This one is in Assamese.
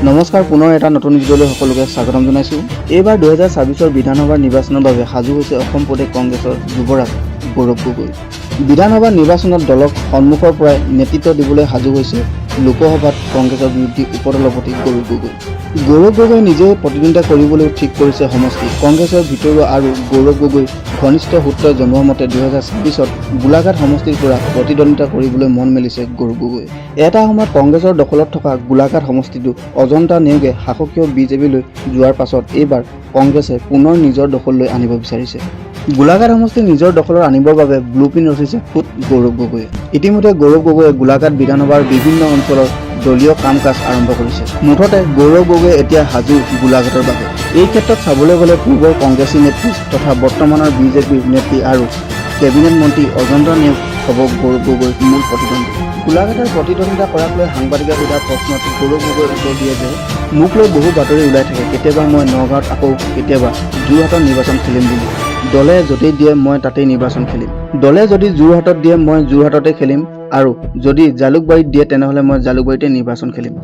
নমস্কাৰ, পুনৰ এটা নতুন ভিডিঅ'লৈ সকলোকে স্বাগতম জনাইছোঁ। এইবাৰ 2024 বিধানসভাৰ নিৰ্বাচনৰ বাবে সাজু হৈছে অসম প্ৰদেশ কংগ্ৰেছৰ যুৱৰাজ গৌৰৱ গগৈ। বিধানসভা নিৰ্বাচনত দলক সন্মুখৰ পৰাই নেতৃত্ব দিবলৈ সাজু হৈছে লোকসভাত কংগ্ৰেছৰ বিৰোধী উপদলপতি গৌৰৱ গগৈ। গৌৰৱ গগৈ নিজেই প্ৰতিদ্বন্দ্বিতা কৰিবলৈ ঠিক কৰিছে সমষ্টি। কংগ্ৰেছৰ ভিতৰুৱা আৰু গৌৰৱ গগৈ ঘনিষ্ঠ সূত্ৰই জনোৱা মতে 2024ত গোলাঘাট সমষ্টিৰ পৰা প্ৰতিদ্বন্দ্বিতা কৰিবলৈ মন মেলিছে গৌৰৱ গগৈ। এটা সময়ত কংগ্ৰেছৰ দখলত থকা গোলাঘাট সমষ্টিটো অজন্তা নেওগে শাসকীয় বিজেপিলৈ যোৱাৰ পাছত এইবাৰ কংগ্ৰেছে পুনৰ নিজৰ দখললৈ আনিব বিচাৰিছে। গোলাঘাট সমষ্টি নিজৰ দখলত আনিবৰ বাবে ব্লুপ্ৰিণ্ট ৰচিছে খোদ গৌৰৱ গগৈয়ে। ইতিমধ্যে গৌৰৱ গগৈয়ে গোলাঘাট বিধানসভাৰ বিভিন্ন অঞ্চলৰ দলীয় কাম কাজ আৰম্ভ কৰিছে। মুঠতে গৌৰৱ গগৈ এতিয়া সাজু গোলাঘাটৰ বাবে। এই ক্ষেত্ৰত চাবলৈ গ'লে পূৰ্বৰ কংগ্ৰেছী নেত্ৰী তথা বৰ্তমানৰ বিজেপিৰ নেত্ৰী আৰু কেবিনেট মন্ত্ৰী অজন্তা নেওগ হ'ব গৌৰৱ গগৈৰ মূল প্ৰতিদ্বন্দ্বী। গোলাঘাটৰ প্ৰতিদ্বন্দ্বিতা কৰাক লৈ সাংবাদিকে সোধা প্ৰশ্নত গৌৰৱ গগৈয়ে উত্তৰ দিয়ে যে মোক লৈ বহু বাতৰি ওলাই থাকে, কেতিয়াবা মই নগাঁৱত আকৌ কেতিয়াবা যোৰহাটত নিৰ্বাচন খেলিম বুলি। দলে য'তেই দিয়ে মই তাতেই নিৰ্বাচন খেলিম। দলে যদি যোৰহাটত দিয়ে মই যোৰহাটতে খেলিম আৰু যদি জালুকবাৰীত দিয়ে তেনেহ'লে মই জালুকবাৰীতে নিৰ্বাচন খেলিম।